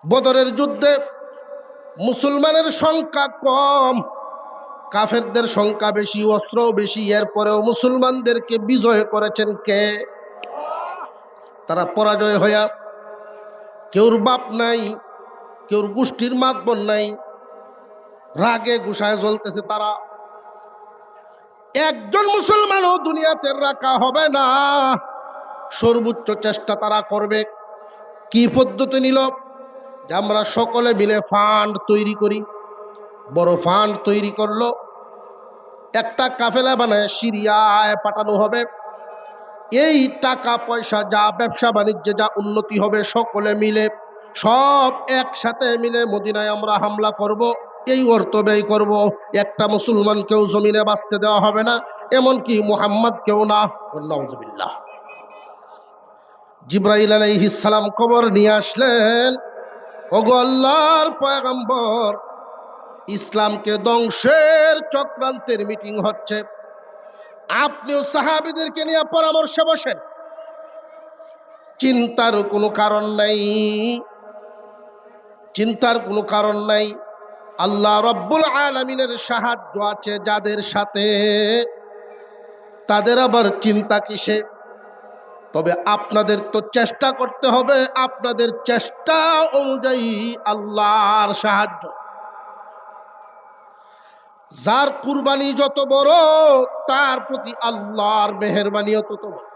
বদরের যুদ্ধে মুসলমানের সংখ্যা কম, কাফেরদের সংখ্যা বেশি, অস্ত্রও বেশি। এরপরেও মুসলমানদেরকে বিজয় করেছেন কে? তারা পরাজয় হইয়া, কেউর বাপ নাই, কেউর গোষ্ঠীর মাতবর নাই, রাগে গুসায় জ্বলতেছে তারা। একজন মুসলমানও দুনিয়াতে রাখা হবে না, সর্বোচ্চ চেষ্টা তারা করবে। কি পদ্ধতি নিল? যে আমরা সকলে মিলে ফান্ড তৈরি করি। বড় ফান্ড তৈরি করলো, একটা কাফেলা বানায় সিরিয়ায় পাঠানো হবে। এই টাকা পয়সা যা ব্যবসা বাণিজ্যে যা উন্নতি হবে, সকলে মিলে সব একসাথে মিলে মদিনায় আমরা হামলা করব। এই অর্থ ব্যয় করব। একটা মুসলমানকেও জমিনে বাঁচতে দেওয়া হবে না, এমনকি মুহাম্মদ কেউ না। নাউযুবিল্লাহ। জিবরাইল আলাইহিস সালাম খবর নিয়ে আসলেন, ওগো আল্লাহর পয়গম্বর, ইসলামকে ধ্বংসের চক্রান্তের মিটিং হচ্ছে। আপনিও সাহাবীদেরকে নিয়ে পরামর্শে বসেন। চিন্তার কোনো কারণ নাই, চিন্তার কোনো কারণ নাই। আল্লাহ রব্বুল আলামিনের সাহায্য আছে যাদের সাথে, তাদের আবার চিন্তা কিসে? তবে আপনাদের তো চেষ্টা করতে হবে, আপনাদের চেষ্টা অনুযায়ী আল্লাহর সাহায্য। যার কুরবানি যত বড়, তার প্রতি আল্লাহর মেহেরবানিও তত বড়।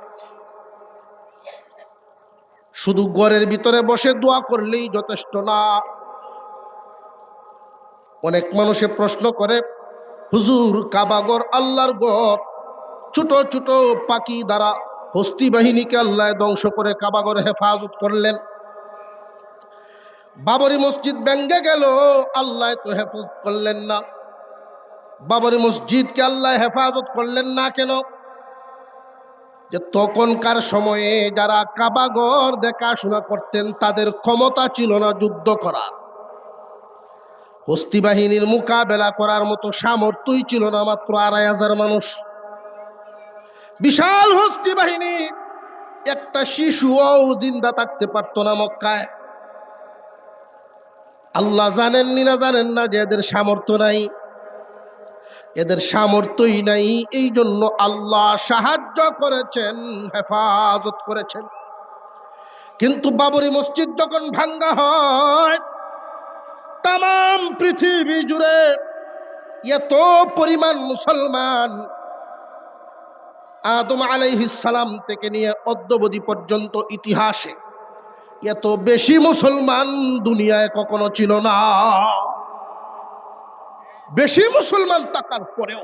শুধু ঘরের ভিতরে বসে দোয়া করলেই যথেষ্ট না। অনেক মানুষে প্রশ্ন করে, হুজুর কাবাগর আল্লাহর ঘর, ছোট ছোট পাখি দ্বারা হস্তি বাহিনীকে আল্লাহ ধ্বংস করে কাবাগর হেফাজত করলেন। বাবরি মসজিদ ভেঙে গেল, আল্লাহ তো হেফাজত করলেন না। বাবরি মসজিদকে আল্লাহ হেফাজত করলেন না কেন? যে তখনকার সময়ে যারা কাবাগর দেখাশোনা করতেন, তাদের ক্ষমতা ছিল না যুদ্ধ করার। হস্তি বাহিনীর মোকাবেলা করার মতো সামর্থ্যই ছিল না, মাত্র ২৫০০ মানুষ। বিশাল হস্তি বাহিনী, একটা শিশুও জিন্দা থাকতে পারত না মক্কায়। আল্লাহ জানেননি না জানেন না যে এদের সামর্থ্য নাই? এদের সামর্থ্যই নাই, এই জন্য আল্লাহ সাহায্য করেছেন, হেফাজত করেছেন। কিন্তু বাবরি মসজিদ যখন ভাঙ্গা হয়, তাম পৃথিবী জুড়ে এত পরিমাণ মুসলমান, আদম আলাইহিস সালাম থেকে নিয়ে অদ্যাবধি পর্যন্ত ইতিহাসে এত বেশি মুসলমান দুনিয়ায় কখনো ছিল না। বেশি মুসলমান থাকার পরেও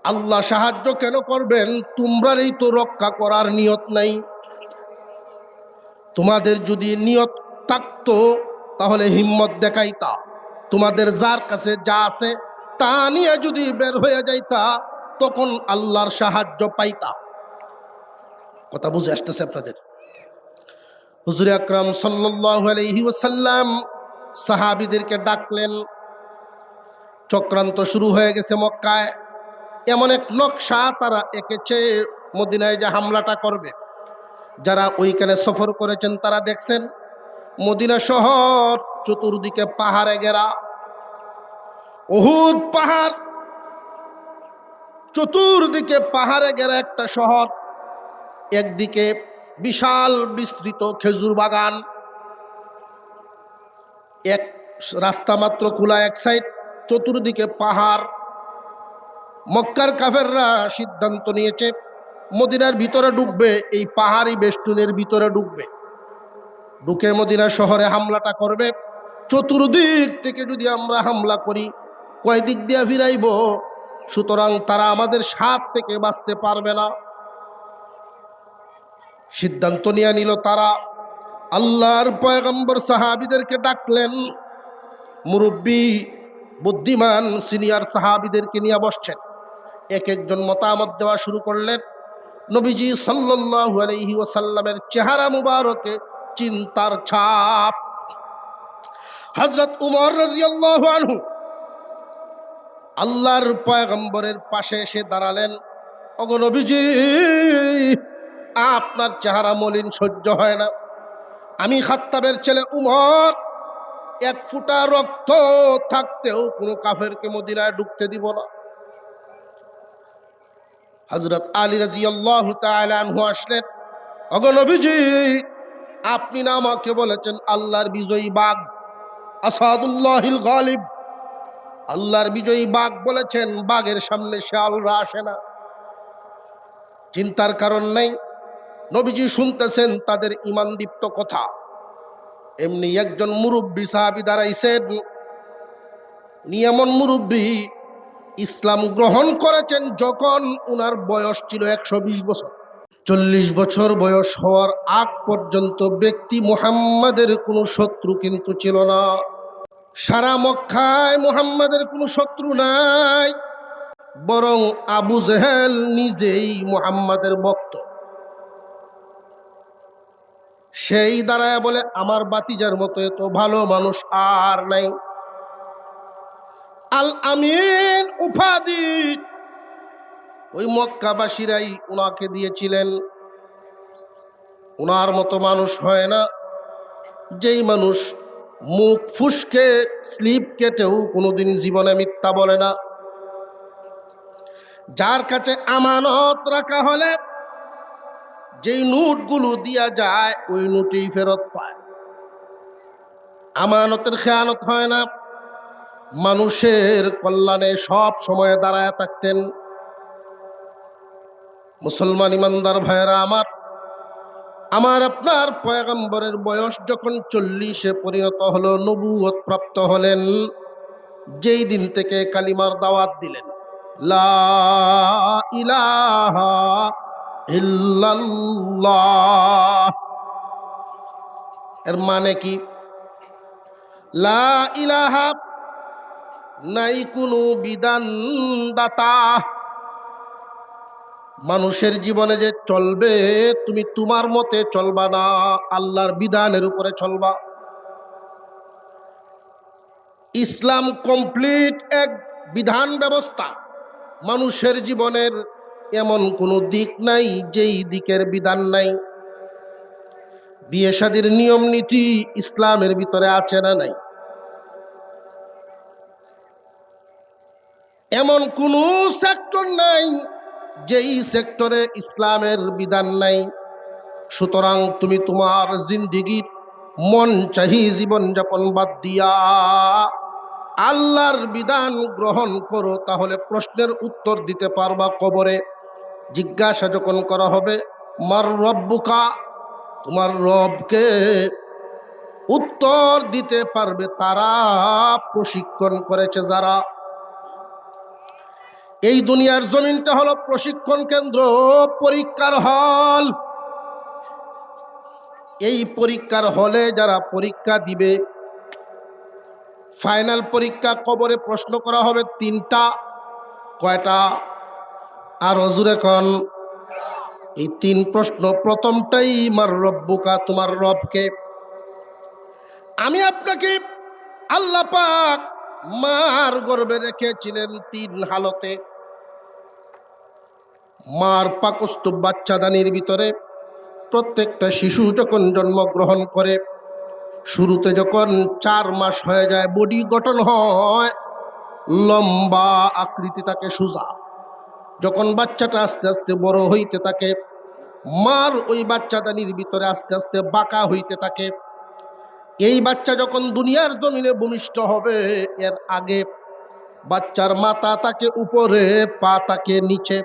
আল্লাহ সাহায্য কেন করবেন? তোমরারই তো রক্ষা করার নিয়ত নাই। তোমাদের যদি নিয়ত থাকতো তাহলে হিম্মত দেখাইতা, তোমাদের যার কাছে যা আছে তা নিয়ে যদি বের হয়ে যাইতা, তখন আল্লাহর সাহায্য পাইতা। কথা বুঝে আসতেছে আপনাদের? হুজুর আকরাম সাল্লাল্লাহু আলাইহি ওয়াসাল্লাম সাহাবীদেরকে ডাকলেন। চক্রান্ত শুরু হয়ে গেছে মক্কায়। এমন এক নকশা তারা এঁকেছে, মদিনায় যে হামলাটা করবে। যারা ওইখানে সফর করেছেন তারা দেখছেন, মদিনা শহর চতুর্দিকে পাহাড়ে ঘেরা। উহুদ পাহাড়, চতুর্দিকে পাহাড়ে ঘেরা একটা শহর। একদিকে বিশাল বিস্তৃত খেজুর বাগান, এক রাস্তা মাত্র খোলা এক সাইড, চতুর্দিকে পাহাড়। মক্কার কাফেররা সিদ্ধান্ত নিয়েছে মদিনার ভিতরে ঢুকবে, এই পাহাড়ি বেষ্টনের ভিতরে ঢুকবে, ঢুকে মদিনা শহরে হামলাটা করবে। চতুর্দিক থেকে যদি আমরা হামলা করি, কয় দিক দিয়ে ফিরাইব? সুতরাং তারা আমাদের হাত থেকে বাঁচতে পারবে না। সিদ্ধান্ত নিয়ে নিল তারা। আল্লাহর পয়গম্বর সাহাবীদেরকে ডাকলেন। মুরব্বী বুদ্ধিমান সিনিয়র সাহাবীদেরকে নিয়ে বসছেন। এক একজন মতামত দেওয়া শুরু করলেন। নবীজি সাল্লাল্লাহু আলাইহি ওয়াসাল্লামের চেহারা মুবারকে চিন্তার ছাপ। হযরত উমর রাদিয়াল্লাহু আনহু আল্লাহর পয়গম্বরের পাশে এসে দাঁড়ালেন। ওগো নবীজি, আপনার চেহারা মলিন সহ্য হয় না। আমি খাত্তাবের ছেলে উমর এক ফুটা রক্ত থাকতেও কোনো কাফেরকে মদিনায় ঢুকতে দিব না। হযরত আলী রাদিয়াল্লাহু তাআলা আনহু আসলেন, ওগো নবীজি, আপনি না আমাকে বলেছেন আল্লাহর বিজয়ী বাঘ, আসাদুল্লাহিল গালিব, আল্লাহর বিজয়ী বাঘ বলেছেন, বাঘের সামনে শেয়ালরা আসে না। চিন্তার কারণ নেই, নবীজি শুনতেছেন তাদের ঈমানদীপ্ত কথা। এমনি একজন মুরব্বী সাহাবী দাঁড়াইছেন, এমন মুরব্বী ইসলাম গ্রহণ করেছেন যখন উনার বয়স ছিল 120 বছর। 40 বছর বয়স হওয়ার আগ পর্যন্ত ব্যক্তি মুহাম্মাদের কোনো শত্রু কিন্তু ছিল না। সারা মক্কায় মুহাম্মাদের কোনো শত্রু নাই, বরং আবু জেহেল নিজেই মুহাম্মাদের ভক্ত। সেই দাঁড়ায় বলে, আমার বাতিজার মতো এত ভালো মানুষ আর নাই। আল আমিন উপাধি ওই মক্কাবাসীরাই উনাকে দিয়েছিলেন। উনার মতো মানুষ হয় না, যেই মানুষ মুখ ফুসকে স্লিপ কেটেও কোনোদিন জীবনে মিথ্যা বলে না, যার কাছে আমানত রাখা হলে যেই নোটগুলো দিয়া যায় ওই নোটেই ফেরত পায়। আমানতের খেয়ানত হয় না, মানুষের কল্যাণে সব সময় দাঁড়ায় থাকতেন। মুসলমান ইমানদার ভাইয়েরা আমার আপনার পয়গম্বরের বয়স যখন 40-এ পরিণত হলো, নবুয়ত প্রাপ্ত হলেন, যেই দিন থেকে কালিমার দাওয়াত দিলেন, লা ইলাহা ইল্লাল্লাহ। এর মানে কি? লা ইলাহা, নাই কোনো বিধানদাতা। মানুষের জীবনে যে চলবে, তুমি তোমার মতে চলবা না, আল্লাহর বিধানের উপরে চলবা। ইসলাম কমপ্লিট এক বিধান ব্যবস্থা। মানুষের জীবনের এমন কোনো দিক নাই যেই দিকের বিধান নাই। বিয়ে শাদীর নিয়ম নীতি ইসলামের ভিতরে আছে না নাই? এমন কোনো সেক্টর নাই যেই সেক্টরে ইসলামের বিধান নাই। সুতরাং তুমি তোমার জিন্দিগির মন চাহি জীবনযাপন বাদ দিয়া আল্লাহর বিধান গ্রহণ করো, তাহলে প্রশ্নের উত্তর দিতে পারবা কবরে। জিজ্ঞাসা যখন করা হবে মার রব্বুকা, তোমার রবকে, উত্তর দিতে পারবে তারা প্রশিক্ষণ করেছে যারা। এই দুনিয়ার জমিনটা হলো প্রশিক্ষণ কেন্দ্র, পরীক্ষার হল। এই পরীক্ষার হলে যারা পরীক্ষা দিবে, ফাইনাল পরীক্ষা, কবরে প্রশ্ন করা হবে 3টা। কয়টা? আর হুজুর এখন এই 3 প্রশ্ন। প্রথমটাই মার রব্বুকা, তোমার রবকে। আমি আপনাকে আল্লাহ পাক মার গর্ভে রেখেছিলেন 3 হালতে। মার পাকস্থ বাচ্চাদানির ভিতরে প্রত্যেকটা শিশু যখন জন্মগ্রহণ করে, শুরুতে যখন 4 মাস হয়ে যায়, বডি গঠন হয়, লম্বা আকৃতি থাকে, সোজা। যখন বাচ্চাটা আস্তে আস্তে বড় হইতে থাকে, মার ওই বাচ্চাদানির ভিতরে আস্তে আস্তে বাঁকা হইতে থাকে। এই বাচ্চা যখন দুনিয়ার জমিনে ভূমিষ্ঠ হবে, এর আগে বাচ্চার মাথা থাকে উপরে, পা থাকে নিচে।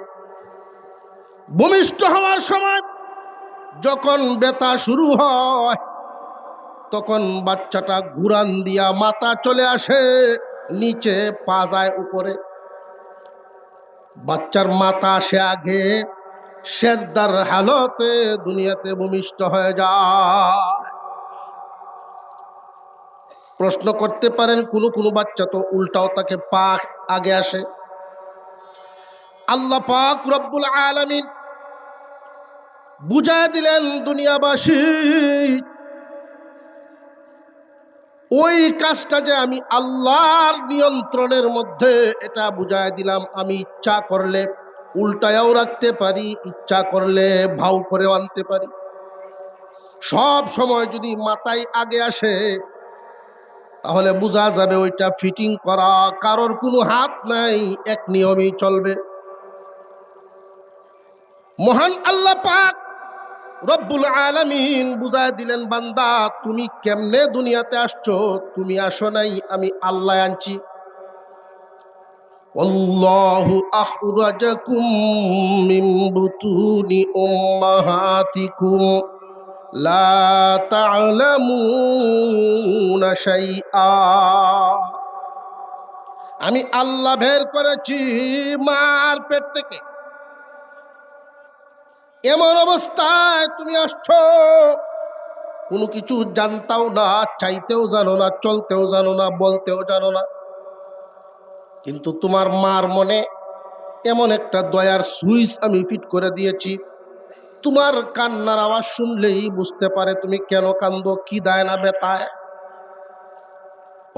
ভূমিষ্ঠ হওয়ার সময় যখন ব্যথা শুরু হয়, তখন বাচ্চাটা ঘুরান দিয়া মাথা চলে আসে নিচে, পা যায় উপরে। বাচ্চার মাথা আসে আগে, সেজদার হালতে দুনিয়াতে ভূমিষ্ঠ হয়ে যায়। প্রশ্ন করতে পারেন, কোনো বাচ্চা তো উল্টাও তাকে, পা আগে আসে। আল্লাহ পাক রব্বুল আলামিন বুঝায় দিলেন দুনিয়াবাসী, ওই কাজটা যে আমি আল্লাহর নিয়ন্ত্রণের মধ্যে, এটা বুঝায় দিলাম। আমি ইচ্ছা করলে উল্টায়াও রাখতে পারি, ইচ্ছা করলে ভাও করেও আনতে পারি। সব সময় যদি মাথায় আগে আসে তাহলে বোঝা যাবে ওইটা ফিটিং করা কারোর কোনো হাত নাই, এক নিয়মেই চলবে। মহান আল্লাহ পাক রব্বুল আলামিন বুঝায় দিলেন, বান্দা তুমি কেমনে দুনিয়াতে আসছো? তুমি আসো নাই, আমি আল্লাহ আনছি। আল্লাহু আখরাজাকুম মিন বুতুনি উম্মাহাতিকুম লা তা'লামুনা শাইআ। আমি আল্লাহ বের করেছি মার পেট থেকে। এমন অবস্থায় তুমি আসছো, কোনো কিছু জানতাও না, চাইতেও জানো না, চলতেও জানো না, বলতেও জানো না। কিন্তু তোমার মার মনে এমন একটা দয়ার সুইচ আমি ফিট করে দিয়েছি, তোমার কান্নার আওয়াজ শুনলেই বুঝতে পারে তুমি কেন কান্দো, কি দায় না ব্যথায়।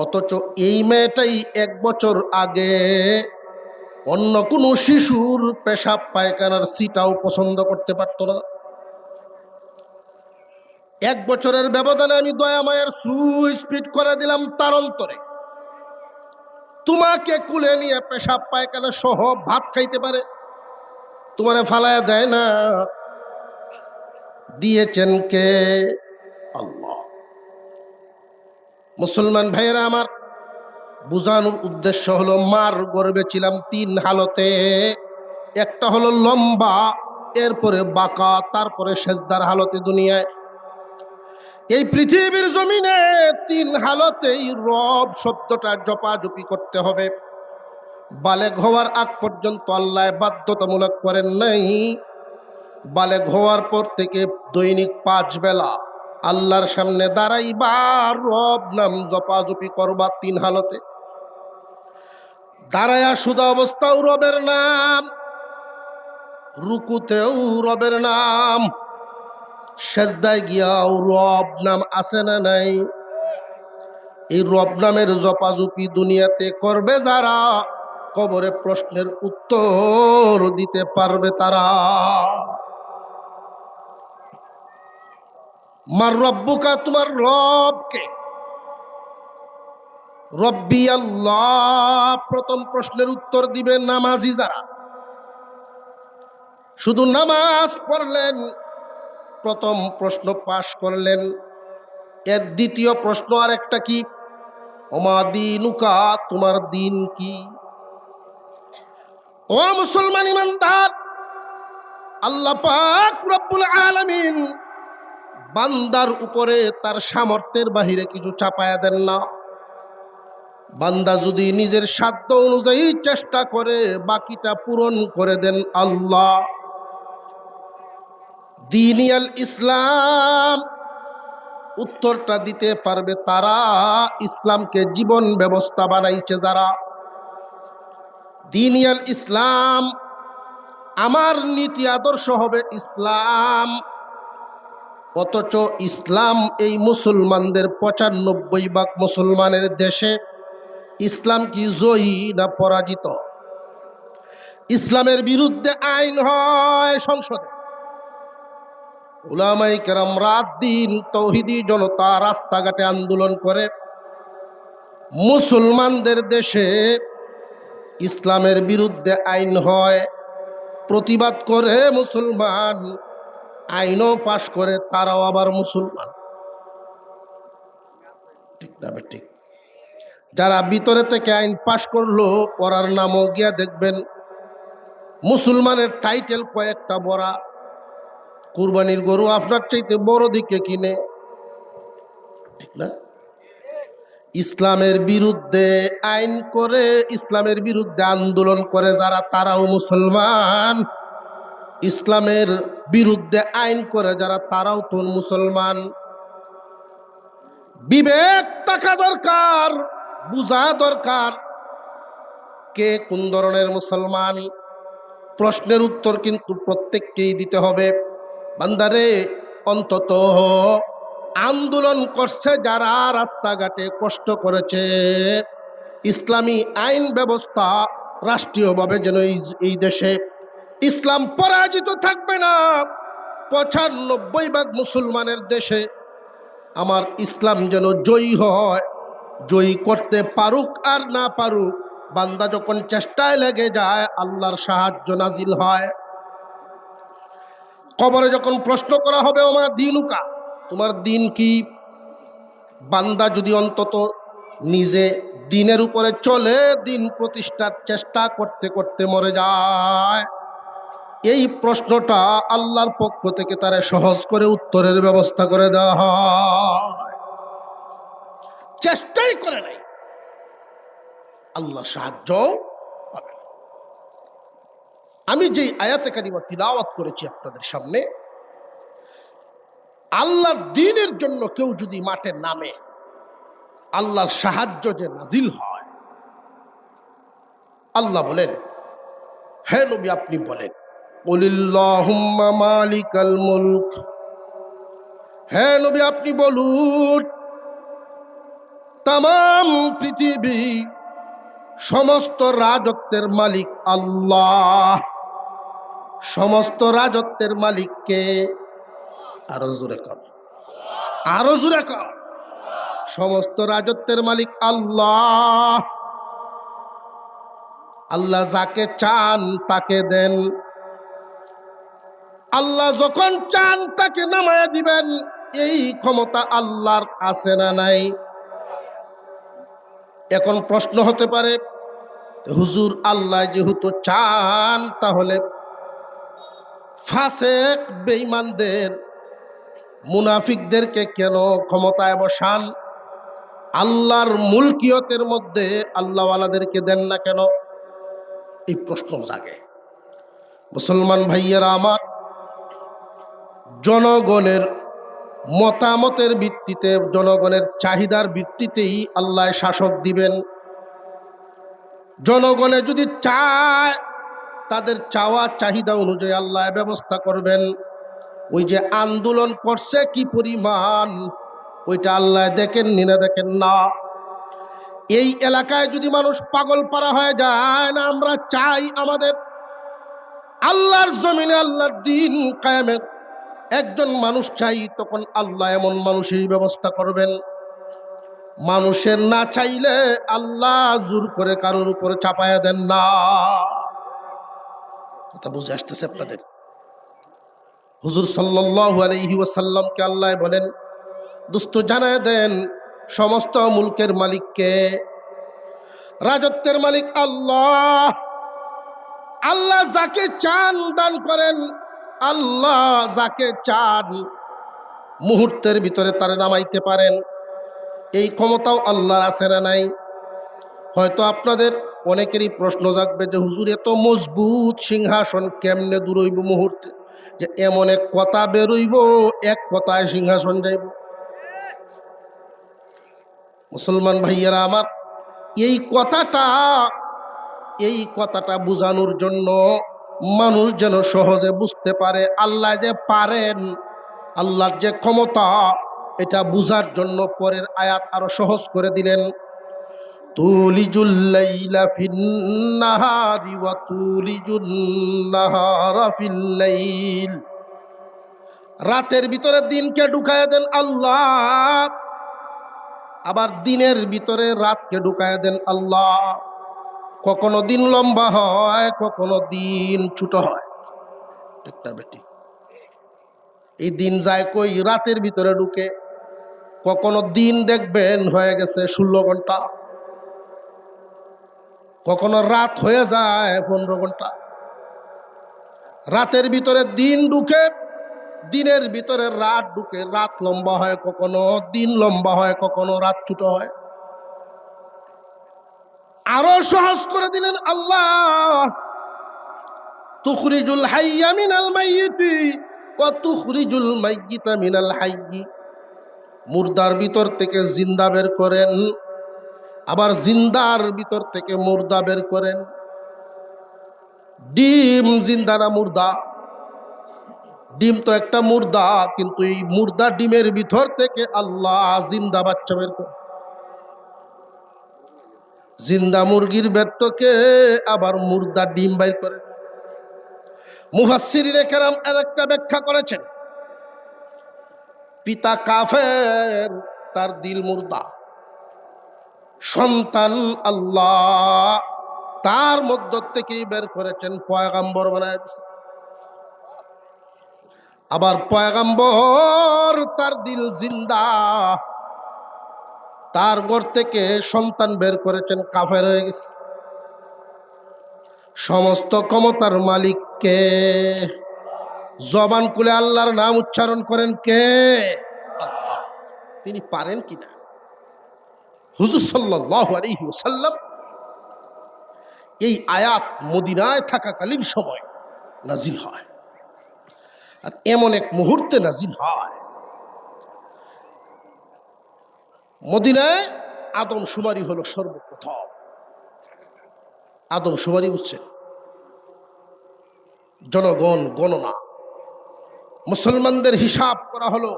অথচ এই মেয়েটাই 1 বছর আগে অন্য কোনো শিশুর পেশাব পায়খানার সিটাও পছন্দ করতে পারত না। 1 বছরের ব্যবধানে আমি দয়া মায়ের সুইচ ফিট করে দিলাম তার অন্তরে। তোমাকে কুলে নিয়ে পেশাব পায়খানা সহ ভাত খাইতে পারে, তোমারে ফালায়া দেয় না। দিয়েছেন কে? আল্লাহ। মুসলমান ভাইয়েরা আমার, বুঝানোর উদ্দেশ্য হলো মার গর্ভে ছিলাম 3 হালতে। একটা হলো লম্বা, এরপরে বাঁকা, তারপরে সেজদার হালতে দুনিয়ায়। এই পৃথিবীর জমিনে 3 হালতেই রব শব্দটা জপাজপি করতে হবে। বালেগ হওয়ার আগ পর্যন্ত আল্লাহ বাধ্যতামূলক করেন নাই। বালেগ হওয়ার পর থেকে দৈনিক 5 বেলা আল্লাহর সামনে দাঁড়াইবা, রব নাম জপাজপি করবা 3 হালতে। দাঁড়ায়া সুদা অবস্থাও রবের নাম, রুকুতেও রবের নাম, সেজদায় গিয়াও রব নাম আছে না নাই? এই রব নামের জপাজপি দুনিয়াতে করবে যারা, কবরে প্রশ্নের উত্তর দিতে পারবে তারা। মার রব্বুকা, তোমার রবকে? রব্বি আল্লাহ। প্রথম প্রশ্নের উত্তর দিবে নামাজি যারা। শুধু নামাজ পড়লেন, প্রথম প্রশ্ন পাশ করলেন। এর দ্বিতীয় প্রশ্ন আরেকটা কি? ওমা দীনুকা, তোমার দিন কি? ও মুসলমান ইমানদার, আল্লাহ পাক রব্বুল আলামিন বান্দার উপরে তার সামর্থ্যের বাহিরে কিছু চাপায়া দেন না। বান্দা যদি নিজের সাধ্য অনুযায়ী চেষ্টা করে, বাকিটা পূরণ করে দেন আল্লাহ। দীনিয়াল ইসলাম, উত্তরটা দিতে পারবে তারা ইসলামকে জীবন ব্যবস্থা বানাইছে যারা। দীনিয়াল ইসলাম, আমার নীতি আদর্শ হবে ইসলাম। অথচ ইসলাম এই মুসলমানদের 95% মুসলমানের দেশে ইসলাম কি জয়ী না পরাজিত? ইসলামের বিরুদ্ধে আইন হয় সংসদে, উলামায়ে কেরাম রাত দিন তৌহিদি জনতা রাস্তাঘাটে আন্দোলন করে। মুসলমানদের দেশে ইসলামের বিরুদ্ধে আইন হয়, প্রতিবাদ করে মুসলমান, আইনও পাশ করে, তারাও আবার মুসলমান। ঠিক না ঠিক? যারা ভিতরে থেকে আইন পাশ করলো, পড়ার নামও গিয়া দেখবেন মুসলমানের টাইটেল কয়েকটা বড়া। কুরবানির গরু আপনার চাইতে বড় দিকে কিনে, ঠিক না? ইসলামের বিরুদ্ধে আইন করে, ইসলামের বিরুদ্ধে আন্দোলন করে যারা, তারাও মুসলমান। ইসলামের বিরুদ্ধে আইন করে যারা, তারাও তো মুসলমান। বিবেক থাকা দরকার, বুঝা দরকার কে কোন ধরনের মুসলমান। প্রশ্নের উত্তর কিন্তু প্রত্যেককেই দিতে হবে। বান্দারে, অন্তত আন্দোলন করছে যারা, রাস্তাঘাটে কষ্ট করেছে, ইসলামী আইন ব্যবস্থা রাষ্ট্রীয়ভাবে যেন এই দেশে ইসলাম পরাজিত থাকবে না, 95 ভাগ মুসলমানের দেশে আমার ইসলাম যেন জয়ী হয়, জয়ী করতে পারুক আর না পারুক, বান্দা যখন চেষ্টায় লেগে যায় আল্লাহর সাহায্য নাজিল হয়। কবরে যখন প্রশ্ন করা হবে ওমা দিনুকা, তোমার দিন কি, বান্দা যদি অন্তত নিজে দিনের উপরে চলে দিন প্রতিষ্ঠার চেষ্টা করতে করতে মরে যায়, এই প্রশ্নটা আল্লাহর পক্ষ থেকে তারে সহজ করে উত্তরের ব্যবস্থা করে দেওয়া হয়। চেষ্টাই করে নাই, আল্লাহ সাহায্য পাবে না। আমি যেই আয়াতে কারিমা তিলাওয়াত করেছি আপনাদের সামনে, আল্লাহর দ্বীনের জন্য কেউ যদি মাঠে নামে আল্লাহর সাহায্য যে নাজিল হয়। আল্লাহ বলেন, হে নবী আপনি বলেন, কুলিল্লাহুম্মা মালিকাল মুলক, হে নবী আপনি বলুন তামাম পৃথিবী সমস্ত রাজত্বের মালিক আল্লাহ। সমস্ত রাজত্বের মালিককে, আরো জোরে কর, আরো জোরে কর, সমস্ত রাজত্বের মালিক আল্লাহ। আল্লাহ যাকে চান তাকে দেন, আল্লাহ যখন চান তাকে নামায়া দিবেন, এই ক্ষমতা আল্লাহর আছে না নাই? এখন প্রশ্ন হতে পারে, হুজুর আল্লাহ যেহেতু চান তাহলে ফাসেক বেঈমানদের মুনাফিকদেরকে কেন ক্ষমতায় বসান? আল্লাহর মুলকিয়তের মধ্যে আল্লাহওয়ালাদেরকে দেন না কেন? এই প্রশ্ন জাগে। মুসলমান ভাইয়েরা আমার, জনগণের মতামতের ভিত্তিতে, জনগণের চাহিদার ভিত্তিতেই আল্লাহ শাসক দিবেন। জনগণে যদি চায় তাদের চাওয়া চাহিদা অনুযায়ী আল্লাহ ব্যবস্থা করবেন। ওই যে আন্দোলন করছে কি পরিমাণ, ওইটা আল্লাহ দেখেন নি না দেখেন না? এই এলাকায় যদি মানুষ পাগল পারা হয়ে যায় না, আমরা চাই আমাদের আল্লাহর জমিনে আল্লাহর দ্বীন কায়েমের একজন মানুষ চাই, তখন আল্লাহ এমন মানুষই ব্যবস্থা করবেন। মানুষের না চাইলে আল্লাহ জোর করে কারোর উপরে চাপায়া দেন না। কথা বুঝে আসতেছে আপনাদের? হুজুর সাল্লাল্লাহু আলাইহি ওয়াসাল্লামকে আল্লাহ বলেন, দোস্ত জানায় দেন সমস্ত মুলকের মালিককে, রাজত্বের মালিক আল্লাহ। আল্লাহ যাকে চান দান করেন, আল্লাহ যাকে চান মুহূর্তের ভিতরে তারে নামাইতে পারেন। এই ক্ষমতাও আল্লাহর আছে না নাই? হয়তো আপনাদের অনেকেরই প্রশ্ন জাগবে যে হুজুর এত মজবুত সিংহাসন কেমনে দূরইব মুহূর্তে, যে এমন এক কথা বেরোইব এক কথায় সিংহাসন যাইব। মুসলমান ভাইয়েরা আমার, এই কথাটা বোঝানোর জন্য মানুষ যেন সহজে বুঝতে পারে আল্লাহ যে পারেন, আল্লাহর যে ক্ষমতা, এটা বুঝার জন্য পরের আয়াত আরো সহজ করে দিলেন। তুলিজুল লাইলা ফিন নাহারি ওয়া তুলিজুন নাহারা ফিল লাইল, রাতের ভিতরে দিনকে ঢুকায়া দেন আল্লাহ, আবার দিনের ভিতরে রাতকে ঢুকায়া দেন আল্লাহ। কখনো দিন লম্বা হয়, কখনো দিন ছোট হয়, ঠিক না বেটি? এই দিন যায় কই? রাতের ভিতরে ঢুকে। কখনো দিন দেখবেন হয়ে গেছে 16 ঘন্টা, কখনো রাত হয়ে যায় 15 ঘন্টা। রাতের ভিতরে দিন ঢুকে, দিনের ভিতরে রাত ঢুকে। রাত লম্বা হয়, কখনো দিন লম্বা হয়, কখনো রাত ছোট হয়। আরো সহজ করে দিলেন আল্লাহ, তুখরিজুল হাইয়া মিনাল মাইয়িতি ওয়া তুখরিজুল মাইয়িতা মিনাল হাইয়্যি, মুর্দার ভিতর থেকে জিন্দা বের করেন, আবার জিন্দার ভিতর থেকে মুর্দা বের করেন। ডিম জিন্দা না মুর্দা? ডিম তো একটা মুর্দা, কিন্তু এই মুর্দা ডিমের ভিতর থেকে আল্লাহ জিন্দা বাচ্চা বের করে। জিন্দা মুরগির বের থেকে আবার মুর্দা ডিম বাইর করে। মুফাসসিরিনে কেরাম আর একটা ব্যাখ্যা করেছেন, পিতা কাফের, তার দিল মুর্দা। সন্তান আল্লাহ তার মধ্য থেকেই বের করেছেন, পয়গাম্বর বানায় দিয়েছেন। আবার পয়গাম্বর তার দিল জিন্দা, তার ঘর থেকে সন্তান বের করেছেন, কাফের হয়ে গেছে। সমস্ত ক্ষমতার মালিক কে? জবান খুলে আল্লাহর নাম উচ্চারণ করেন কে? আল্লাহ। তিনি পারেন কিনা? হুজুর সাল্লাল্লাহু আলাইহি ওয়াসাল্লাম এই আয়াত মদিনায় থাকাকালীন সময় নাজিল হয়। আর এমন এক মুহূর্তে নাজিল হয়, মদিনায় আদমশুমারি হলো সর্বপ্রথম। আদমশুমারি হচ্ছে জনগণ গণনা, মুসলমানদের হিসাব করা হলো,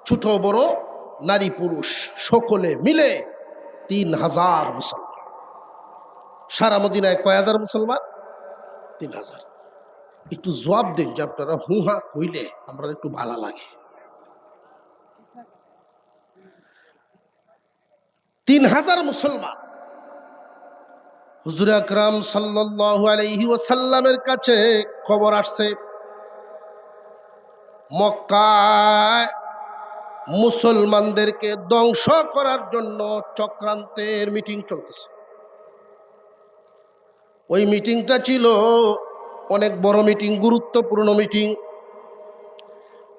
ছোট বড় নারী পুরুষ সকলে মিলে ৩,০০০ মুসলমান। সারা মদিনায় কয় হাজার মুসলমান? ৩,০০০। একটু জবাব দেন যে আপনারা হুহা কইলে আমরা একটু ভালো লাগে। ৩,০০০ মুসলমান। হুজুর আকরাম সাল্লাল্লাহু আলাইহি ওয়াসাল্লামের কাছে খবর আসছে, মক্কায় মুসলমানদেরকে ধ্বংস করার জন্য চক্রান্তের মিটিং চলতেছে। ওই মিটিংটা ছিল অনেক বড় মিটিং, গুরুত্বপূর্ণ মিটিং।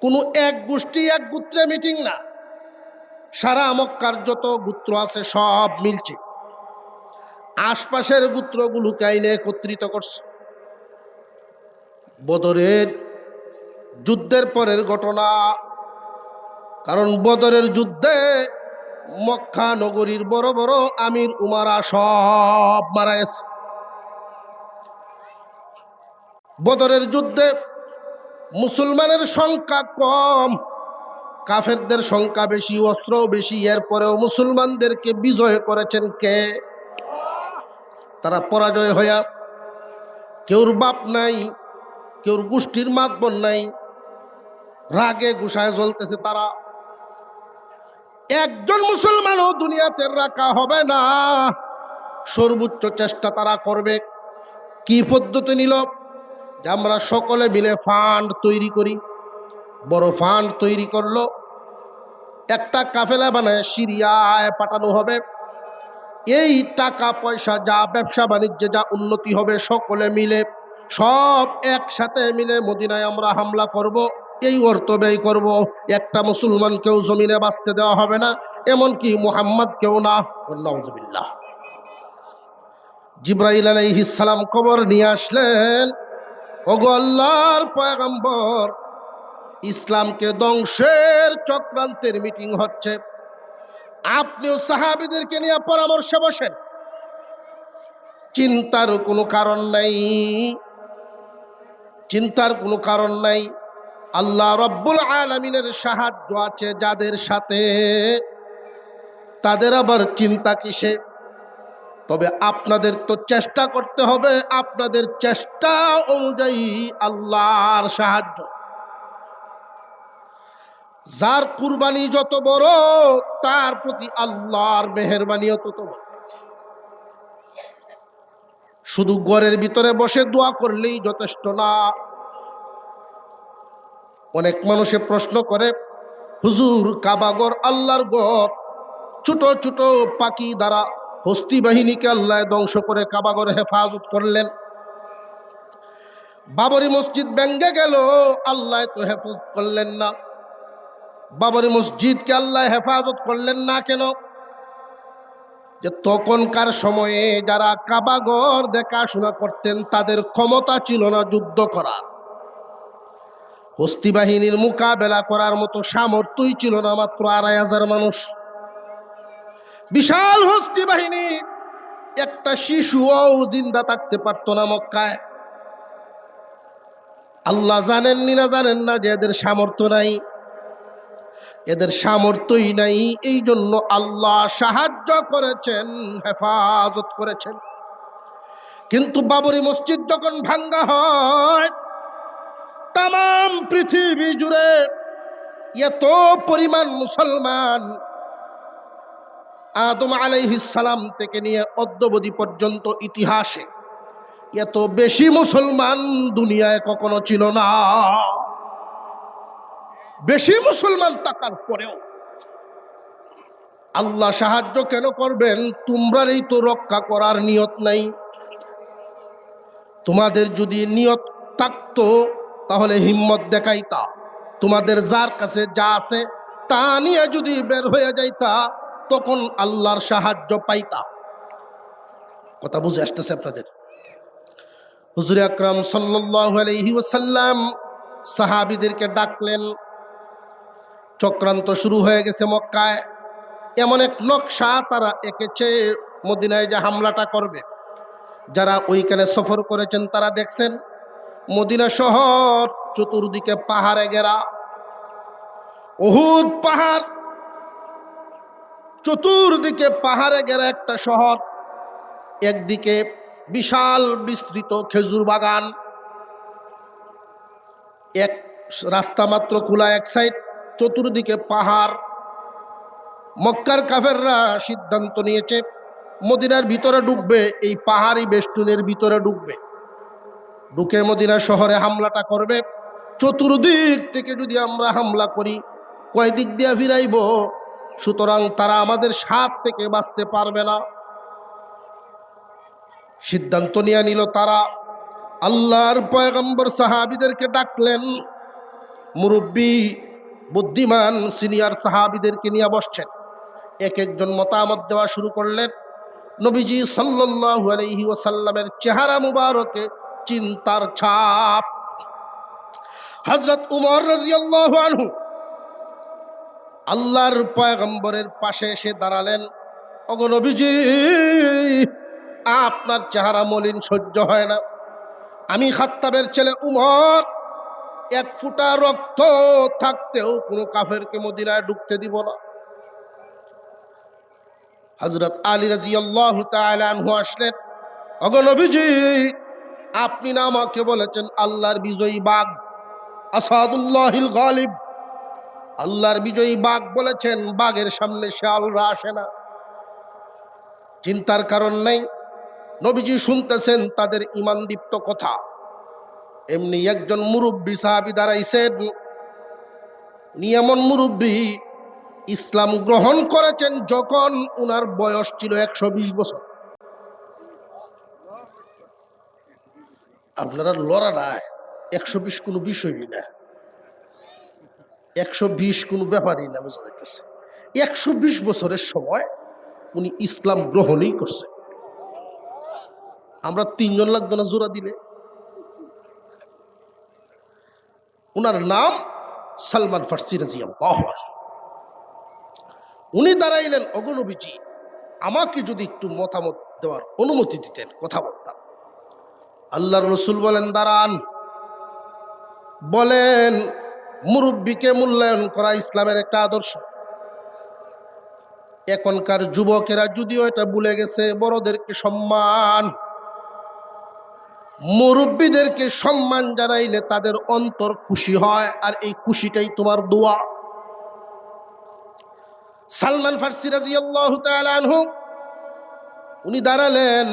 কোনো এক গোষ্ঠী এক গোত্রে মিটিং না, সারা মক্কার যত গোত্র আছে সব মিলছে, আশপাশের গোত্রগুলোকে আইনে একত্রিত করছে। বদরের যুদ্ধের পরের ঘটনা, কারণ বদরের যুদ্ধে মক্কা নগরীর বড় বড় আমির উমারা সব মারা গেছে। বদরের যুদ্ধে মুসলমানের সংখ্যা কম, কাফেরদের সংখ্যা বেশি, অস্ত্রও বেশি। এরপরেও মুসলমানদেরকে বিজয় করেছেন কে? তারা পরাজয় হইয়া, কেউর বাপ নাই, কেউর গোষ্ঠীর মাতবর নাই, রাগে গুসায় জ্বলতেছে তারা। একজন মুসলমানও দুনিয়াতে রাখা হবে না, সর্বোচ্চ চেষ্টা তারা করবে। কি পদ্ধতি নিল? যে আমরা সকলে মিলে ফান্ড তৈরি করি। বড় ফান্ড তৈরি করলো, একটা কাফেলা বানায় সিরিয়ায় পাঠানো হবে। এই টাকা পয়সা যা ব্যবসা বাণিজ্যে যা উন্নতি হবে, সকলে মিলে সব একসাথে মিলে মদিনায় আমরা হামলা করব, এই অর্থ ব্যয় করব। একটা মুসলমানকেও জমিনে বাঁচতে দেওয়া হবে না, এমনকি মুহাম্মদ কেউ না। নাউযুবিল্লাহ। জিবরাইল আলাইহিস সালাম খবর নিয়ে আসলেন, ওগো আল্লাহর পয়গম্বর, ইসলামকে ধ্বংসের চক্রান্তের মিটিং হচ্ছে, আপনিও সাহাবীদেরকে নিয়ে পরামর্শে বসেন। চিন্তার কোনো কারণ নাই, চিন্তার কোনো কারণ নাই। আল্লাহ রব্বুল আলামিনের সাহায্য আছে যাদের সাথে, তাদের আবার চিন্তা কিসে? তবে আপনাদের তো চেষ্টা করতে হবে, আপনাদের চেষ্টা অনুযায়ী আল্লাহর সাহায্য। যার কুরবানি যত বড়, তার প্রতি আল্লাহর মেহেরবানিও তত বড়। শুধু ঘরের ভিতরে বসে দোয়া করলেই যথেষ্ট না। অনেক মানুষে প্রশ্ন করে, হুজুর কাবাগর আল্লাহর ঘর, ছোট ছোট পাখি দ্বারা হস্তি বাহিনীকে আল্লাহ ধ্বংস করে কাবাগর হেফাজত করলেন। বাবরি মসজিদ ভেঙ্গে গেল, আল্লাহ তো হেফাজত করলেন না। বাবরি মসজিদকে আল্লাহ হেফাজত করলেন না কেন? যে তখনকার সময়ে যারা কাবাগর দেখাশোনা করতেন, তাদের ক্ষমতা ছিল না যুদ্ধ করার, হস্তি বাহিনীর মোকাবেলা করার মতো সামর্থ্যই ছিল না। মাত্র ২৫০০ মানুষ, বিশাল হস্তি বাহিনী, একটা শিশুও জিন্দা থাকতে পারত না মক্কায়। আল্লাহ জানেননি না জানেন না যে এদের সামর্থ্য নাই, এদের সামর্থ্যই নাই। এই জন্য আল্লাহ সাহায্য করেছেন, হেফাজত করেছেন। কিন্তু বাবরি মসজিদ যখন ভাঙ্গা হয়, তাম পৃথিবী জুড়ে এত পরিমাণ মুসলমান আদম আলাইহিস সালাম থেকে নিয়ে অদ্যাবধি পর্যন্ত ইতিহাসে এত বেশি মুসলমান দুনিয়ায় কখনো ছিল না। বেশি মুসলমান থাকার পরেও আল্লাহ সাহায্য কেন করবেন? তোমরারই তো রক্ষা করার নিয়ত নাই। তোমাদের যদি নিয়ত থাকতো তাহলে হিম্মত দেখাইতা, তোমাদের যার কাছে যা আছে তা নিয়ে যদি বের হয়ে যাইতা তখন আল্লাহর সাহায্য পাইতা। কথা বুঝে আসতেছে আপনাদের? হুজুর আকরাম সাল্লাল্লাহু আলাইহি ওয়াসাল্লাম সাহাবীদেরকে ডাকলেন। চক্রান্ত শুরু হয়ে গেছে মক্কায়। এমন এক নকশা তারা এঁকেছে মদিনায় যে হামলাটা করবে। যারা ওইখানে সফর করেছেন তারা দেখছেন মদিনা শহর চতুর্দিকে পাহাড়ে ঘেরা। উহুদ পাহাড়, চতুর্দিকে পাহাড়ে ঘেরা একটা শহর। একদিকে বিশাল বিস্তৃত খেজুর বাগান, এক রাস্তা মাত্র খোলা এক সাইড, চতুর্দিকে পাহাড়। মক্কার কাফেররা সিদ্ধান্ত নিয়েছে মদিনার ভিতরে ঢুকবে, এই পাহাড়ি বেষ্টনের ভিতরে ঢুকবে, ঢুকে মদিনা শহরে হামলাটা করবে। চতুর্দিক থেকে যদি আমরা হামলা করি কয় দিক দিয়ে ফিরাইব? সুতরাং তারা আমাদের হাত থেকে বাঁচতে পারবে না। সিদ্ধান্ত নিয়ে নিল তারা। আল্লাহর পয়গম্বর সাহাবীদেরকে ডাকলেন। মুরব্বী বুদ্ধিমান সিনিয়র সাহাবীদেরকে নিয়ে বসছেন। এক একজন মতামত দেওয়া শুরু করলেন। নবীজি সাল্লাল্লাহু আলাইহি ওয়াসাল্লামের চেহারা মুবারকে চিন্তার ছাপ। হযরত উমর রাদিয়াল্লাহু আনহু আল্লাহর পয়গম্বরের পাশে এসে দাঁড়ালেন। ওগো নবীজি, আপনার চেহারা মলিন সহ্য হয় না। আমি খাত্তাবের ছেলে উমর, এক ফোঁটা রক্ত থাকতেও কোনো কাফেরকে মদিনায় ঢুকতে দিব না। হযরত আলী রাদিয়াল্লাহু তাআলা আনহু আসলেন। ওগো নবীজি, আপনি না আমাকে বলেছেন আল্লাহর বিজয়ী বাঘ, আসাদুল্লাহিল গালিব, আল্লাহর বিজয়ী বাঘ বলেছেন, বাঘের সামনে শেয়ালরা আসে না। চিন্তার কারণ নাই। নবীজি শুনতেছেন তাদের ঈমানদীপ্ত কথা। এমনি একজন মুরব্বী সাহাবী দাঁড়াইছেন। উনি এমন মুরব্বী, ইসলাম গ্রহণ করেছেন যখন উনার বয়স ছিল 120 বছর। আপনারা লড়া নাই, 120 কোনো বিষয়ই না, 120 কোনো ব্যাপারই না, বোঝা যাইতেছে। 120 বছরের সময় উনি ইসলাম গ্রহণই করছে। আমরা 3 জন লাগতো না জোড়া দিলে। উনার নাম সালমান ফার্সি রাদিয়াল্লাহু আনহু। উনি দাঁড়াইলেন। ওগো নবীজি, আমাকে যদি একটু মতামত দেওয়ার অনুমতি দিতেন, কথা বলতাম। আল্লাহর রাসূল বলেন, দাঁড়ান। বলেন, মুরব্বীকে মূল্যায়ন করা ইসলামের একটা আদর্শ। এখনকার যুবকেরা যদিও এটা ভুলে গেছে, বড়দেরকে সম্মান, মুরব্বীদেরকে সম্মান জানাইলে তাদের অন্তর খুশি হয়, আর এই খুশিটাই তোমার দোয়া। সালমান ফার্সি রাদিয়াল্লাহু তাআলা আনহু উনি দাঁড়ালেন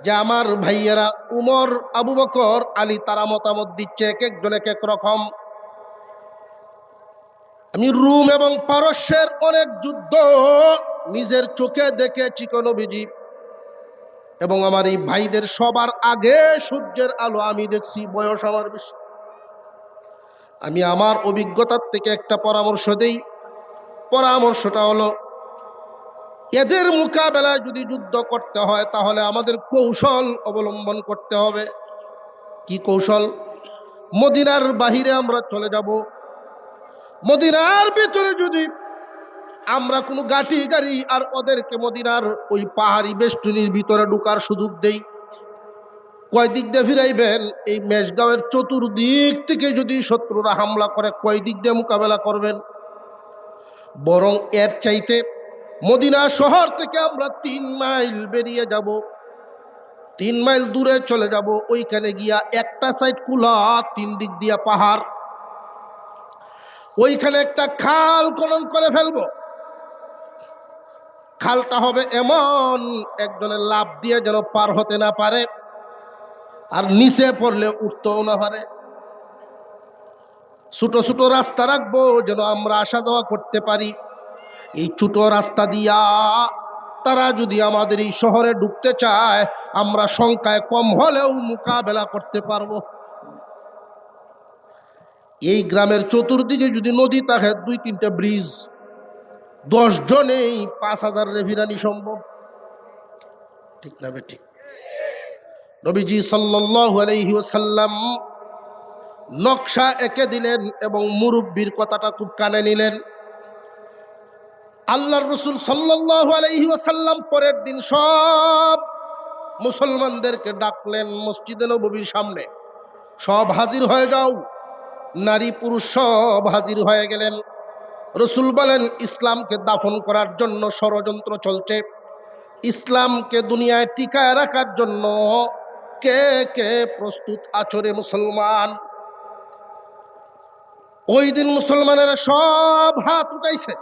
যে আমার ভাইয়েরা উমর, আবু বকর, আলী তারা মতামত দিচ্ছে, এক একজন এক এক রকম। আমি রোম এবং পারস্যের অনেক যুদ্ধ নিজের চোখে দেখেছি গো নবীজি, এবং আমার এই ভাইদের সবার আগে সূর্যের আলো আমি দেখছি। বয়স আমার বেশি। আমি আমার অভিজ্ঞতার থেকে একটা পরামর্শ দেই। পরামর্শটা হলো, এদের মোকাবেলায় যদি যুদ্ধ করতে হয় তাহলে আমাদের কৌশল অবলম্বন করতে হবে। কি কৌশল? মদিনার বাহিরে আমরা চলে যাব। মদিনার ভিতরে যদি আমরা কোনো গাড়ি আর ওদেরকে মদিনার ওই পাহাড়ি বেষ্টনীর ভিতরে ঢুকার সুযোগ দেই, কয় দিক দিয়ে ফিরাইবেন? এই মেষগাঁওয়ের চতুর্দিক থেকে যদি শত্রুরা হামলা করে কয় দিক দিয়ে মোকাবেলা করবেন? বরং এর চাইতে মদিনা শহর থেকে আমরা 3 মাইল বেরিয়ে যাব, 3 মাইল দূরে চলে যাব। ওইখানে গিয়া একটা সাইড খোলা, 3 দিক দিয়া পাহাড়। ওইখানে একটা খাল খনন করে ফেলবো। খালটা হবে এমন একজনের লাফ দিয়ে যেন পার হতে না পারে, আর নিচে পড়লে উঠতেও না পারে। ছোট ছোট রাস্তা রাখবো যেন আমরা আসা যাওয়া করতে পারি। এই ছোট রাস্তা দিয়া তারা যদি আমাদের এই শহরে ঢুকতে চায়, আমরা সংখ্যায় কম হলেও মোকাবেলা করতে পারবো। এই গ্রামের চতুর্দিকে যদি নদী থাকে, 2-3টা ব্রিজ, 10 জনেই 5,000 রেভিরানি সম্ভব। ঠিক না বেটি? নবীজি সাল্লাল্লাহু আলাইহি ওয়াসাল্লাম নকশা এঁকে দিলেন এবং মুরব্বির কথাটা খুব কানে নিলেন। আল্লাহর রাসূল সাল্লাল্লাহু আলাইহি ওয়াসাল্লাম পরের দিন সব মুসলমানদেরকে ডাকলেন মসজিদে নববীর সামনে, সব হাজির হয়ে যাও। নারী পুরুষ সব হাজির হয়ে গেলেন। রাসূল বলেন, ইসলামকে দাফন করার জন্য ষড়যন্ত্র চলছে। ইসলামকে দুনিয়ায় টিকায় রাখার জন্য কে কে প্রস্তুত আছো রে মুসলমান? ওই দিন মুসলমানেরা সব হাত উঠাইছে।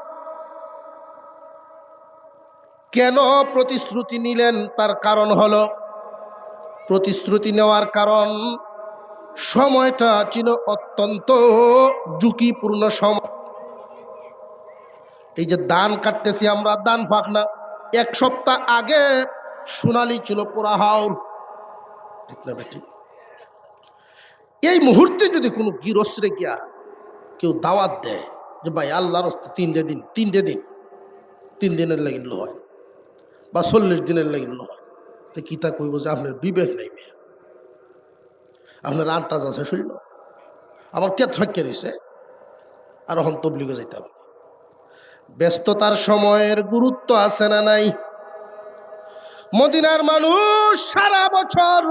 কেন প্রতিশ্রুতি নিলেন? তার কারণ হলো, প্রতিশ্রুতি নেওয়ার কারণ, সময়টা ছিল অত্যন্ত ঝুঁকিপূর্ণ সময়। এই যে ধান কাটতেছি আমরা, ধান ফাঁক না, 1 সপ্তাহ আগে সোনালি ছিল পুরা হাওর। ঠিক না বেটি? এই মুহূর্তে যদি কোনো গৃহস্থে গিয়া কেউ দাওয়াত দেয় যে ভাই আল্লাহর রাস্তে 3 দিন 3 দিনের লাগিন হয় বা 40 দিনের লাগিন হয়, তো কি তা কইব যে আপনার বিবেক নাই, মেয়ে আপনার আন্তাজ আছে শুনল, আমার কে থাক্যে রয়েছে আর এখন তবলিগে যাইতে হবে। ব্যস্ততার সময়ের গুরুত্ব আছে না নাই? মদিনার মানুষ সারা বছর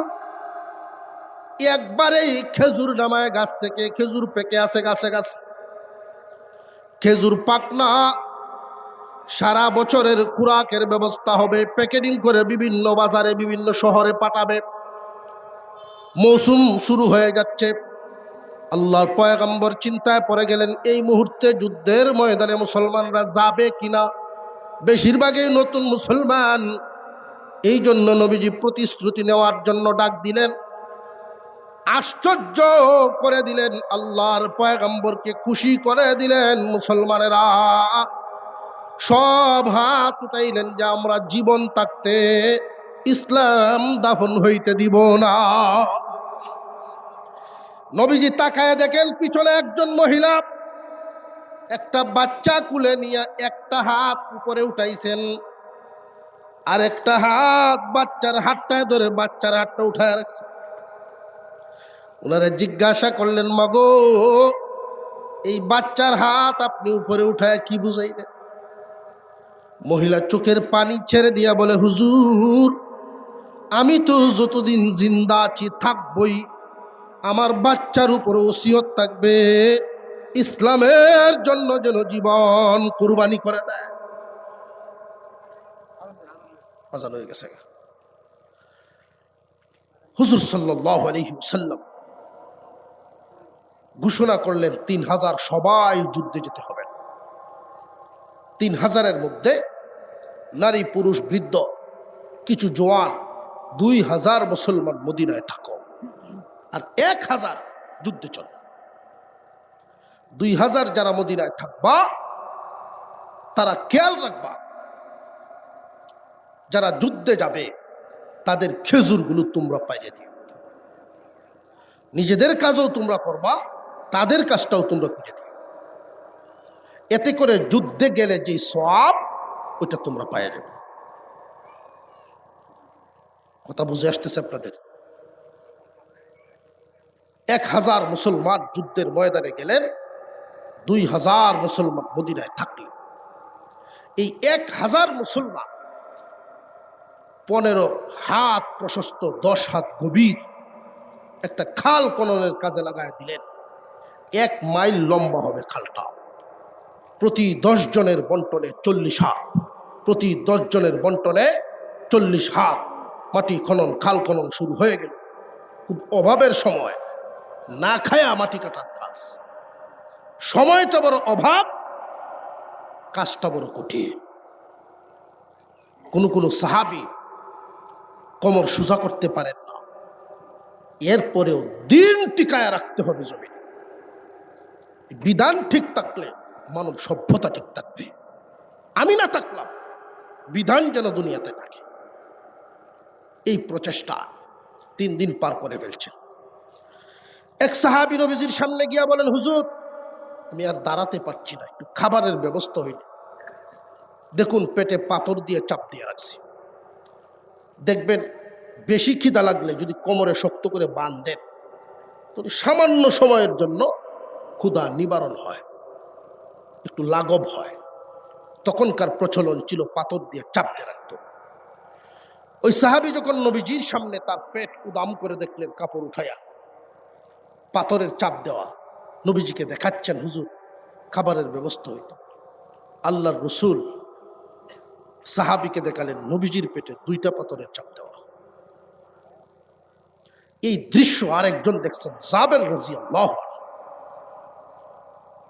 একবারেই খেজুর নামায় গাছ থেকে, খেজুর পেকে আছে গাছে গাছে, খেজুর পাক না, সারা বছরের খুরাকের ব্যবস্থা হবে, প্যাকেটিং করে বিভিন্ন বাজারে বিভিন্ন শহরে পাঠাবে। মৌসুম শুরু হয়ে যাচ্ছে। আল্লাহর পয়গম্বর চিন্তায় পড়ে গেলেন, এই মুহূর্তে যুদ্ধের ময়দানে মুসলমানরা যাবে কিনা। বেশিরভাগই নতুন মুসলমান, এই জন্য নবীজি প্রতিশ্রুতি নেওয়ার জন্য ডাক দিলেন। আশ্চর্য করে দিলেন, আল্লাহর পয়গম্বরকে খুশি করে দিলেন। মুসলমানেরা সব হাত উঠাইলেন যে আমরা জীবন থাকতে ইসলাম দাফন হইতে দিব না। নবীজি তাকায় দেখেন পিছনে একজন মহিলা একটা বাচ্চা কুলে নিয়ে একটা হাত উপরে উঠাইছেন, আর একটা হাত বাচ্চার হাতটায় ধরে বাচ্চার হাতটা উঠায় রাখছে। ওনারা জিজ্ঞাসা করলেন, মাগো এই বাচ্চার হাত আপনি উপরে উঠায় কি বুঝাইলেন? মহিলা চোখের পানি ছেড়ে দিয়া বলে, হুজুর আমি তো যতদিন জিন্দা আছি থাকবই, আমার বাচ্চার উপরে ওসিয়ত থাকবে ইসলামের জন্য যেন জীবন কুরবানি করে দেয়। আজান হয়ে গেছে। হুজুর সাল্লাল্লাহু আলাইহি ওয়াসাল্লাম ঘোষণা করলেন 3000 সবাই যুদ্ধে যেতে হবে। 3000-এর মধ্যে নারী পুরুষ বৃদ্ধ কিছু জওয়ান, 2000 মুসলমান মদিনায় থাকো, আর 1000 যুদ্ধে চলো। 2000 যারা মদিনায় থাকবা তারা খেয়াল রাখবা, যারা যুদ্ধে যাবে তাদের খেজুরগুলো তোমরা পাইয়ে দিও। নিজেদের কাজও তোমরা করবা, তাদের কাজটাও তোমরা করে দিও। এতে করে যুদ্ধে গেলে যে সওয়াব ওইটা তোমরা পাইয়ে যাবে। কথা বুঝে আসতেছে আপনাদের? 1000 মুসলমান যুদ্ধের ময়দানে গেলেন, 2000 মুসলমান মদিনায় থাকলেন। এই 1000 মুসলমান 15 হাত প্রশস্ত 10 হাত গভীর একটা খাল খননের কাজে লাগায় দিলেন। 1 মাইল লম্বা হবে খালটা। প্রতি 10 জনের বন্টনে 40 হাত, প্রতি 10 জনের বন্টনে 40 হাত মাটি খনন, খাল খনন শুরু হয়ে গেল। খুব অভাবের সময় না খায়া মাটি কাটার কাজ। সময়টা বড় অভাব, কাজটা বড় কঠিন। কোন সাহাবী কোমর সোজা করতে পারেন না, এরপরেও দিন টিকায় রাখতে হবে জমিনে। বিধান ঠিক থাকলে মানব সভ্যতা ঠিক থাকবে। আমি না থাকলাম, বিধান যেন দুনিয়াতে থাকে, এই প্রচেষ্টা 3 দিন পার করে ফেলছেন। এক সাহাবী নবীজির সামনে গিয়া বলেন, হুজুর আমি আর দাঁড়াতে পারছি না, একটু খাবারের ব্যবস্থা হইল। দেখুন পেটে পাথর দিয়ে চাপ দিয়ে রাখছি, দেখবেন বেশি খিদা লাগলে যদি কোমরে শক্ত করে বাঁধেন তো সামান্য সময়ের জন্য ক্ষুধা নিবারণ হয়, একটু লাঘব হয়। তখনকার প্রচলন ছিল পাথর দিয়ে চাপ দিয়ে রাখত। ওই সাহাবী যখন নবীজির সামনে তার পেট উদাম করে দেখলেন, কাপড় উঠাইয়া পাথরের চাপ দেওয়া, নবীজিকে দেখাচ্ছেন, হুজুর খাবারের ব্যবস্থা হইত। আল্লাহর রসুল সাহাবীকে দেখালেন নবীজির পেটে 2টা পাথরের চাপ দেওয়া। এই দৃশ্য আরেকজন দেখছেন, জাবের রাদিয়াল্লাহু আনহু।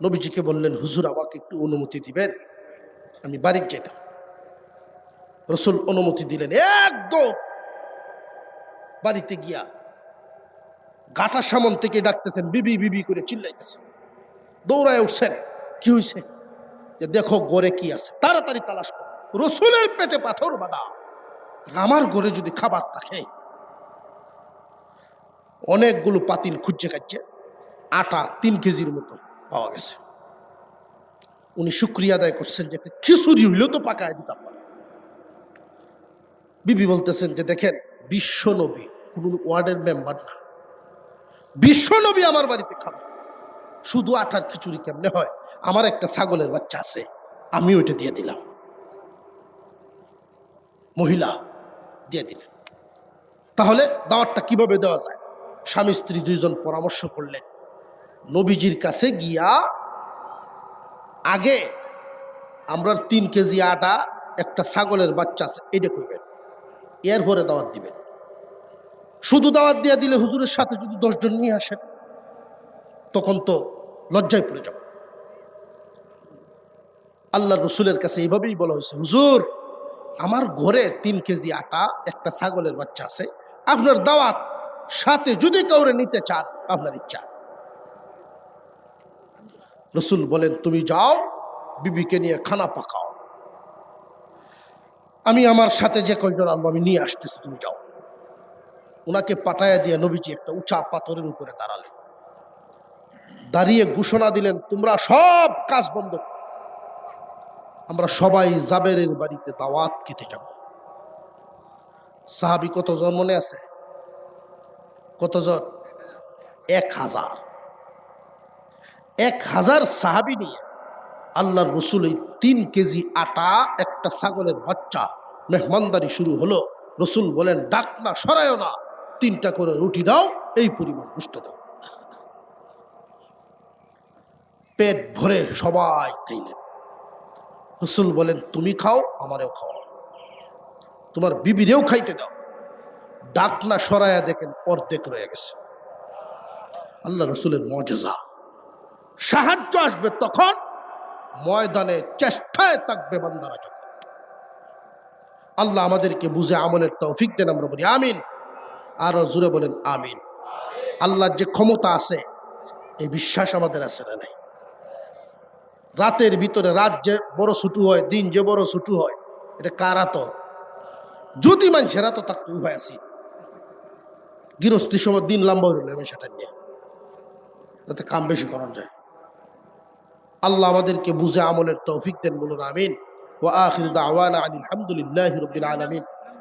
নবীজিকে বললেন, হুজুর আমাকে একটু অনুমতি দিবেন, আমি বাড়ি যেতাম। রসুল অনুমতি দিলেন। একদম বাড়িতে গিয়া গাটা সামন থেকে ডাকতেছেন, বিবি বিবি করে চিল্লাইতেছেন। দৌড়ায় উঠছেন, কি হয়েছে? যে দেখো ঘরে কি আছে, তাড়াতাড়ি তালাশ করো। রসুলের পেটে পাথর বাঁধা, আমার ঘরে যদি খাবার থাকে। অনেকগুলো পাতিল খুঁজছে খাচ্ছে, আটা 3 কেজির মতো পাওয়া গেছে। উনি শুকরিয়া আদায় করছেন যে একটা খিচুড়ি হইলেও তো পাকায় দিতাম না। বিবি বলতেছেন যে দেখেন, বিশ্ব নবী কোন ওয়ার্ডের মেম্বার না, বিশ্ব নবী আমার বাড়িতে খাবে, শুধু আটার খিচুড়ি কেমনে হয়? আমার একটা ছাগলের বাচ্চা আছে, আমি ওইটা দিয়ে দিলাম। মহিলা দিয়ে দিলেন। তাহলে দাওয়াতটা কিভাবে দেওয়া যায়? স্বামী স্ত্রী 2 জন পরামর্শ করলেন। নবীজির কাছে গিয়া আগে আমরা 3 কেজি আটা, একটা ছাগলের বাচ্চা আছে, এটা করবেন, এরপরে দাওয়াত দিবেন। শুধু দাওয়াত দিয়ে দিলে হুজুরের সাথে যদি 10 জন নিয়ে আসেন তখন তো লজ্জায় পড়ে যাব। আল্লাহ রসুলের কাছে এইভাবেই বলা হয়েছে, হুজুর আমার ঘরে 3 কেজি আটা, একটা ছাগলের বাচ্চা আছে, আপনার দাওয়াত, সাথে যদি কাউরে নিতে চান আপনার ইচ্ছা। রসুল বলেন, তুমি যাও বিবিকে নিয়ে খানা পাকাও, আমি আমার সাথে যে কয়জন আনবো আমি নিয়ে আসতেছি, তুমি যাও। ওনাকে পাঠাইয়া দিয়ে নবীজি একটা উঁচা পাথরের উপরে দাঁড়ালেন। দাঁড়িয়ে ঘোষণা দিলেন, তোমরা সব কাজ বন্ধ, আমরা সবাই জাবেরের বাড়িতে দাওয়াত খেতে যাব। সাহাবী কতজন মনে আছে? কতজন? 1000। 1000 সাহাবী নিয়ে আল্লাহর রসুল এই 3 কেজি আটা, একটা ছাগলের বাচ্চা, মেহমানদারি শুরু হলো। রসুল বলেন, ডাক না, সরায়ও না, 3টা করে রুটি দাও, এই পরিমাণ গোশত দাও। পেট ভরে সবাই খাইলেন। রসুল বলেন, তুমি খাও, আমারেও খাও, তোমার বিবিরেও খাইতে দাও। ডাক না, সরায়া দেখেন অর্ধেক রয়ে গেছে। আল্লাহ রসুলের মুজিজা। সাহায্য আসবে তখন ময়দানে, চেষ্টায় থাকবে বান্দারা যখন। আল্লাহ আমাদেরকে বুঝে আমলের তৌফিক দেন, আমরা বলি আমিন। আরো জোরে বলেন আমিন। আল্লাহর যে ক্ষমতা আছে, এই বিশ্বাস আমাদের আছে না নাই? রাতের ভিতরে রাত যে বড় ছুটু হয়, দিন যে বড় ছুটু হয়, এটা কারা? তো যদি মানুষের তো থাকতো উভয় আছি, গৃহস্থীর সময় দিন লম্বা হইল, আমি সেটা নিয়ে যাতে কাম বেশি করানো যায়। আল্লাহ আমাদেরকে বুঝে আমলের তৌফিক দেন, বলুন আমিন। ওয়া আখিরু দাওয়ানা আনিল হামদুলিল্লাহি রাব্বিল আলামিন।